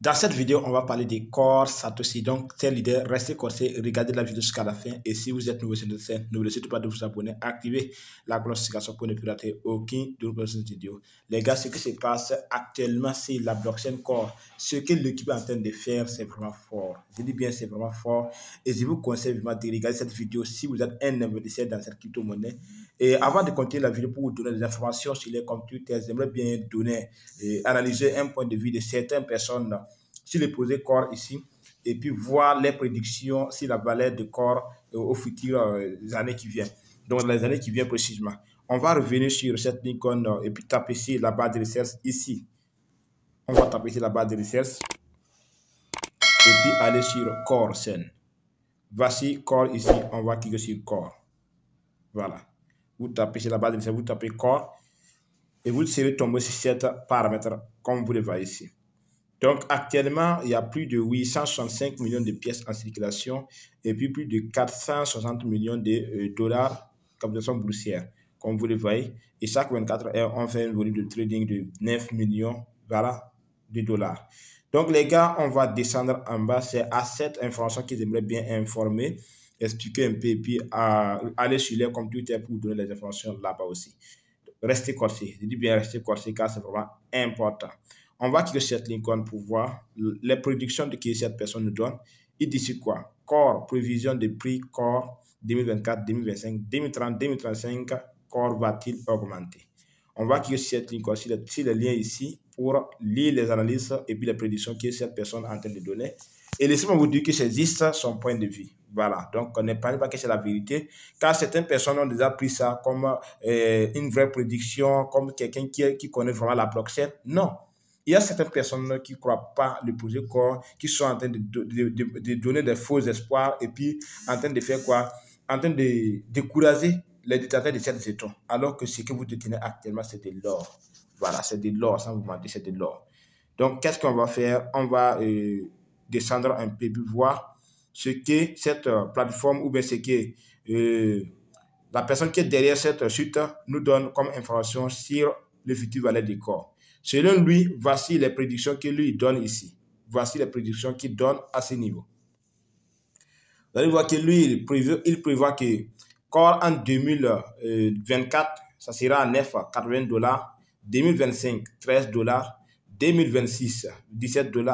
Dans cette vidéo, on va parler des corps Satoshi. Donc, c'est l'idée, restez corsés, regardez la vidéo jusqu'à la fin. Et si vous êtes nouveau sur notre chaîne, n'oubliez surtout pas de vous abonner, activer la cloche de notification pour ne plus rater aucune de nos prochaines vidéos. Les gars, ce qui se passe actuellement, c'est la blockchain Core. Ce que l'équipe est en train de faire, c'est vraiment fort. Je dis bien, c'est vraiment fort. Et je vous conseille vraiment de regarder cette vidéo si vous êtes un investisseur dans cette crypto-monnaie. Et avant de continuer la vidéo pour vous donner des informations sur les comptes Twitter, j'aimerais bien donner et analyser un point de vue de certaines personnes sur le projet Core ici et puis voir les prédictions sur la valeur de Core au futur années qui viennent. Donc, les années qui viennent précisément. On va revenir sur cette Lincoln et puis taper ici la barre de recherche ici. On va taper ici la barre de recherche et puis aller sur Core Sen. Voici Core ici. On va cliquer sur Core. Voilà. Vous tapez sur la barre de recherche, vous tapez Core et vous serez tombé sur cet paramètre comme vous le voyez ici. Donc, actuellement, il y a plus de 865 millions de pièces en circulation et puis plus de 460 millions de dollars capitalisation boursière, comme vous le voyez. Et chaque 24 heures, on fait un volume de trading de 9 millions voilà, de dollars. Donc, les gars, on va descendre en bas. C'est à cette information qu'ils aimeraient bien informer, expliquer un peu et puis aller sur les computers pour vous donner les informations là-bas aussi. Restez corsés. Je dis bien restez corsés car c'est vraiment important. On va cliquer sur cette Lincoln pour voir les prédictions que cette personne nous donne. Il dit c'est quoi? Core, prévision de prix Core 2024, 2025, 2030, 2035, Core va-t-il augmenter? On va cliquer sur cette Lincoln, sur le lien ici pour lire les analyses et puis les prédictions que cette personne est en train de donner. Et laissez-moi vous dire que c'est juste son point de vue. Voilà, donc on ne parle pas que c'est la vérité, car certaines personnes ont déjà pris ça comme une vraie prédiction, comme quelqu'un qui connaît vraiment la blockchain. Non, il y a certaines personnes qui ne croient pas le projet Core, qui sont en train de donner des faux espoirs et puis en train de faire quoi? En train de décourager les détenteurs de cette jetons, alors que ce que vous détenez actuellement, c'est de l'or. Voilà, c'est de l'or, sans vous mentir, c'est de l'or. Donc, qu'est-ce qu'on va faire? On va descendre un peu pour voir ce que cette plateforme ou bien ce que la personne qui est derrière cette chute nous donne comme information sur le futur valeur du corps. Selon lui, voici les prédictions qu'il lui donne ici. Voici les prédictions qu'il donne à ce niveau. Vous allez voir que lui, il prévoit que corps en 2024, ça sera à 9,80 $, 2025, 13 $, 2026, 17 $,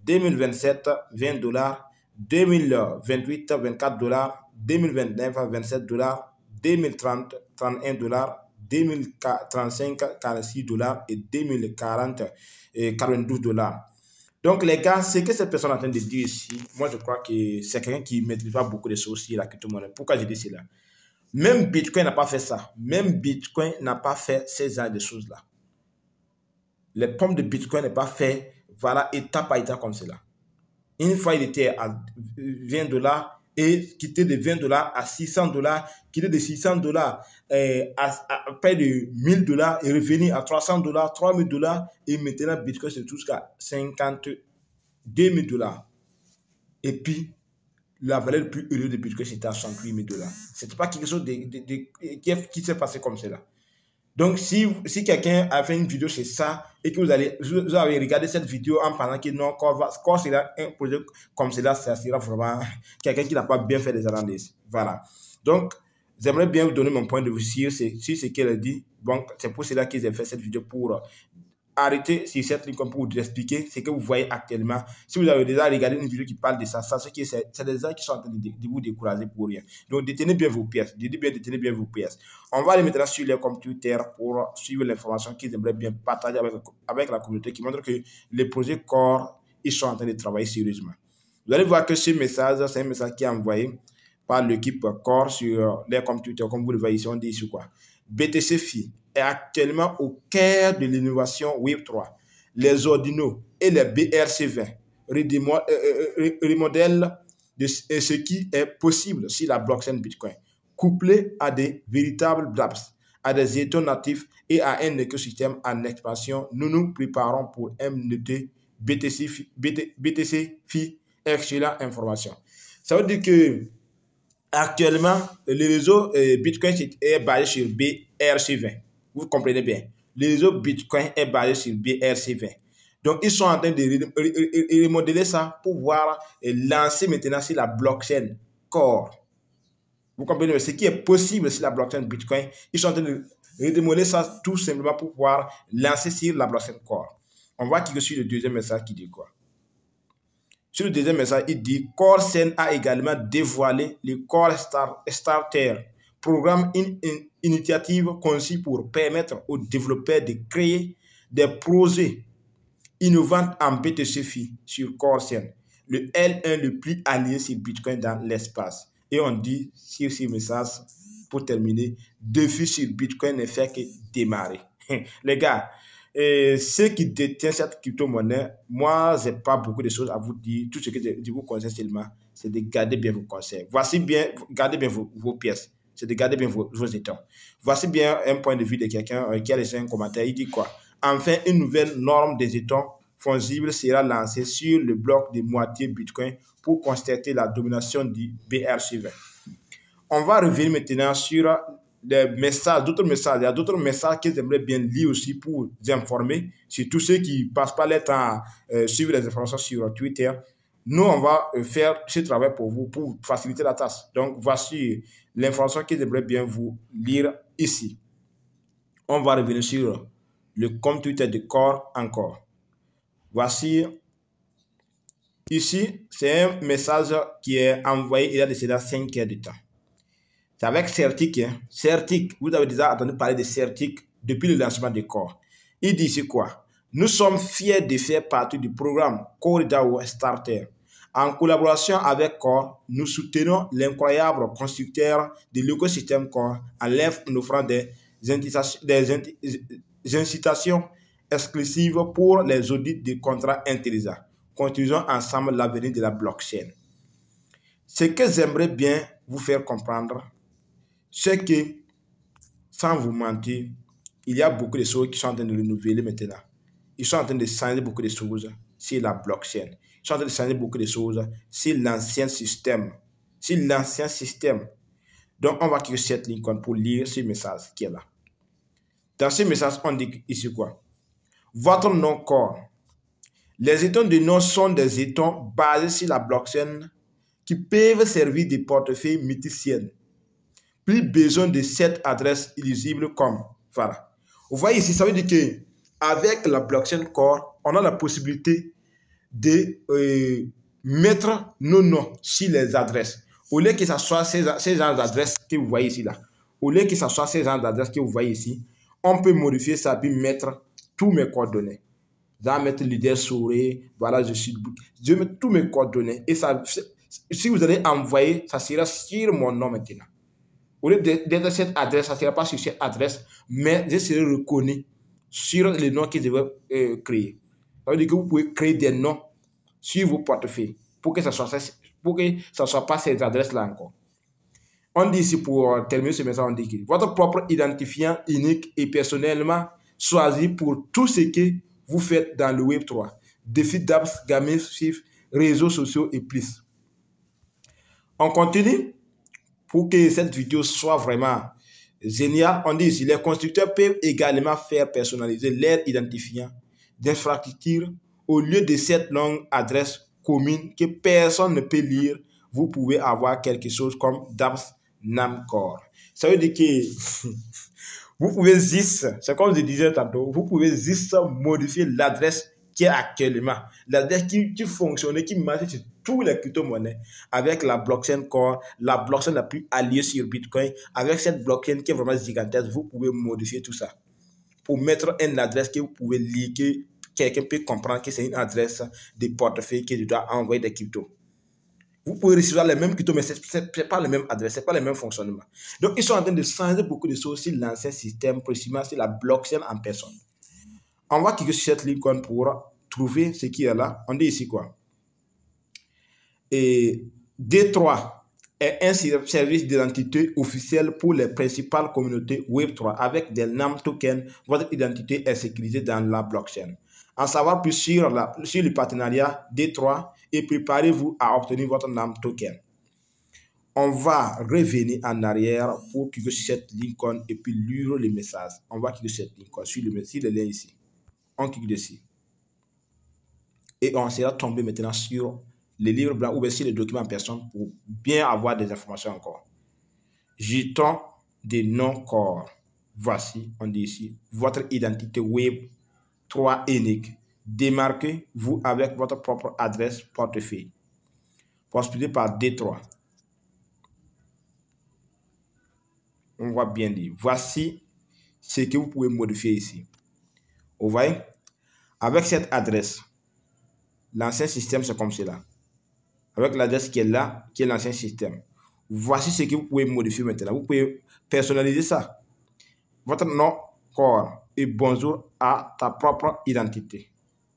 2027, 20 $, 2028, 24 $, 2029, 27 $, 2030, 31 $, 2035, 46 $ et 2040, 42 $. Donc, les gars, ce que cette personne est en train de dire ici, moi, je crois que c'est quelqu'un qui ne maîtrise pas beaucoup de choses sur la crypto-monnaie. Pourquoi je dis cela? Même Bitcoin n'a pas fait ça. Même Bitcoin n'a pas fait ces genres de choses-là. Les pommes de Bitcoin n'ont pas fait, voilà, étape par étape comme cela. Une fois, il était à 20 $ et quitter de 20 $ à 600 $, quitter de 600 $ à près de 1000 $ et revenir à 300 $, 3000 $ et maintenant Bitcoin se trouve jusqu'à 52 000 $. Et puis, la valeur la plus heureuse de Bitcoin, c'était à 68 000 $. Ce n'était pas quelque chose qui s'est passé comme cela. Donc, si quelqu'un a fait une vidéo sur ça et que vous avez regardé cette vidéo en pensant que non, quand sera un projet comme cela, ça sera vraiment quelqu'un qui n'a pas bien fait des analyses. Voilà. Donc, j'aimerais bien vous donner mon point de vue sur ce qu'elle a dit. Donc, c'est pour cela que j'ai fait cette vidéo pour arrêtez sur cette ligne pour vous expliquer ce que vous voyez actuellement. Si vous avez déjà regardé une vidéo qui parle de ça, c'est des gens qui sont en train de vous décourager pour rien. Donc, détenez bien vos pièces. Détenez bien vos pièces. On va les mettre sur les comptes Twitter pour suivre l'information qu'ils aimeraient bien partager avec la communauté qui montre que les projets Core, ils sont en train de travailler sérieusement. Vous allez voir que ce message, c'est un message qui est envoyé par l'équipe Core sur les comptes Twitter, comme vous le voyez ici, on dit ici quoi. BTC Phi est actuellement au cœur de l'innovation Web3. Les ordinaux et les BRC20 remodèlent ce qui est possible sur la blockchain Bitcoin, couplé à des véritables dApps, à des états natifs et à un écosystème en expansion. Nous nous préparons pour MNT BTC Phi. Excellente information. Ça veut dire que actuellement, le réseau Bitcoin est basé sur BRC20. Vous comprenez bien. Le réseau Bitcoin est basé sur BRC20. Donc, ils sont en train de remodeler ça pour pouvoir lancer maintenant sur la blockchain Core. Vous comprenez? Ce qui est possible sur la blockchain Bitcoin, ils sont en train de remodeler ça tout simplement pour pouvoir lancer sur la blockchain Core. On voit que sur le deuxième message qui dit quoi? Sur le deuxième message, il dit CoreSend a également dévoilé le Core Starter, programme initiative conçu pour permettre aux développeurs de créer des projets innovants en BTC sur CoreSend, le L1 le plus allié sur Bitcoin dans l'espace. Et on dit sur ce message, pour terminer, défi sur Bitcoin ne fait que démarrer. Les gars, ceux qui détiennent cette crypto-monnaie, moi, je n'ai pas beaucoup de choses à vous dire. Tout ce que je vous conseille seulement, c'est de garder bien vos conseils. Voici bien, gardez bien vos pièces. C'est de garder bien vos étons. Voici bien un point de vue de quelqu'un qui a laissé un commentaire. Il dit quoi? Enfin, une nouvelle norme des étons fongibles sera lancée sur le bloc de moitié Bitcoin pour constater la domination du BRC20. On va revenir maintenant sur des messages, d'autres messages. Il y a d'autres messages que j'aimerais bien lire aussi pour vous informer, sur tous ceux qui ne passent pas leur temps à suivre les informations sur Twitter. Nous, on va faire ce travail pour vous, pour faciliter la tâche. Donc, voici l'information que j'aimerais bien vous lire ici. On va revenir sur le compte Twitter de Core encore. Voici, ici, c'est un message qui est envoyé il y a déjà 5 heures de temps. C'est avec Certic. Hein. Certic, vous avez déjà entendu parler de Certic depuis le lancement de Core. Il dit ici quoi? Nous sommes fiers de faire partie du programme CoreDAO Starter. En collaboration avec Core, nous soutenons l'incroyable constructeur de l'écosystème Core en offrant des incitations exclusives pour les audits de contrats intelligents. Construisons ensemble l'avenir de la blockchain. Ce que j'aimerais bien vous faire comprendre, c'est que, sans vous mentir, il y a beaucoup de choses qui sont en train de renouveler maintenant. Ils sont en train de changer beaucoup de choses sur la blockchain. Ils sont en train de changer beaucoup de choses sur l'ancien système. Donc, on va cliquer sur cette ligne pour lire ce message qui est là. Dans ce message, on dit ici quoi? Votre nom Core. Les étons de nom sont des étons basés sur la blockchain qui peuvent servir de portefeuille multi-sienne. Plus besoin de cette adresse illisible comme voilà. Vous voyez ici, ça veut dire qu'avec la blockchain Core, on a la possibilité de mettre nos noms sur les adresses. Au lieu que ce soit ces genres d'adresses que vous voyez ici là, vous voyez ici, on peut modifier ça puis mettre tous mes coordonnées. Je vais mettre leader souris, voilà, je vais mettre tous mes coordonnées. Et ça, si vous allez envoyer, ça sera sur mon nom maintenant. Au lieu d'être cette adresse, ça ne sera pas sur cette adresse, mais je serai reconnu sur les noms que je vais créer. Ça veut dire que vous pouvez créer des noms sur vos portefeuilles pour que ça ne soit pas ces adresses-là encore. On dit ici, pour terminer ce message, on dit que votre propre identifiant unique et personnellement choisi pour tout ce que vous faites dans le Web3. Défis d'apps, gamificatifs, réseaux sociaux et plus. On continue. Pour que cette vidéo soit vraiment géniale, on dit ici, les constructeurs peuvent également faire personnaliser leur identifiant d'infrastructure au lieu de cette longue adresse commune que personne ne peut lire. Vous pouvez avoir quelque chose comme dApps Namcore. Ça veut dire que vous pouvez juste, c'est comme je disais tantôt, vous pouvez juste modifier l'adresse qui est actuellement, l'adresse qui fonctionne, qui marche sur toutes les crypto-monnaies, avec la blockchain Core, la blockchain la plus alliée sur Bitcoin, avec cette blockchain qui est vraiment gigantesque, vous pouvez modifier tout ça pour mettre une adresse que vous pouvez lire, que quelqu'un peut comprendre que c'est une adresse de portefeuille que je dois envoyer des cryptos. Vous pouvez recevoir les mêmes cryptos, mais ce n'est pas la même adresse, ce n'est pas le même fonctionnement. Donc, ils sont en train de changer beaucoup de choses sur l'ancien système, précisément sur la blockchain en personne. On va cliquer sur cette ligne pour trouver ce qui est là. On dit ici quoi? Et D3 est un service d'identité officiel pour les principales communautés Web3 avec des NAM tokens. Votre identité est sécurisée dans la blockchain. En savoir plus sur le partenariat D3 et préparez-vous à obtenir votre NAM token. On va revenir en arrière pour cliquer sur cette ligne et puis lire le message. On va cliquer sur cette ligne sur le lien ici. On clique dessus. Et on sera tombé maintenant sur les livres blancs ou bien sur les documents en personne pour bien avoir des informations encore. Jetons des non-corps. Voici, on dit ici, votre identité web 3 unique. Démarquez-vous avec votre propre adresse portefeuille. Postulé par D3. On voit bien dire. Voici ce que vous pouvez modifier ici. Vous voyez? Avec cette adresse, l'ancien système, c'est comme cela. Avec l'adresse qui est là, qui est l'ancien système. Voici ce que vous pouvez modifier maintenant. Vous pouvez personnaliser ça. Votre nom, corps et bonjour à ta propre identité.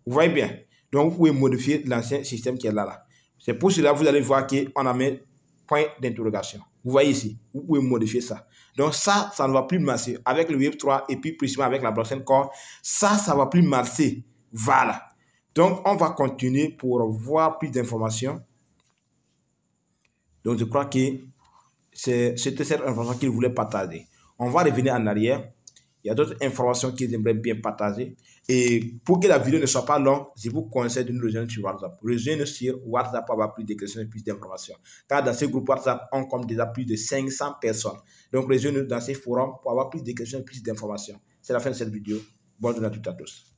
Vous voyez bien? Donc, vous pouvez modifier l'ancien système qui est là. C'est pour cela que vous allez voir qu'on a mis point d'interrogation. Vous voyez ici, vous pouvez modifier ça. Donc ça ne va plus marcher. Avec le Web3 et puis précisément avec la blockchain Core, ça ne va plus marcher. Voilà. Donc, on va continuer pour voir plus d'informations. Donc, je crois que c'était cette information qu'il voulait partager. On va revenir en arrière. Il y a d'autres informations qu'ils aimeraient bien partager. Et pour que la vidéo ne soit pas longue, je vous conseille de nous rejoindre sur WhatsApp. Rejoignez-nous sur WhatsApp pour avoir plus de questions et plus d'informations. Car dans ce groupe WhatsApp, on compte déjà plus de 500 personnes. Donc, rejoignez-nous dans ces forums pour avoir plus de questions et plus d'informations. C'est la fin de cette vidéo. Bonne journée à toutes et à tous.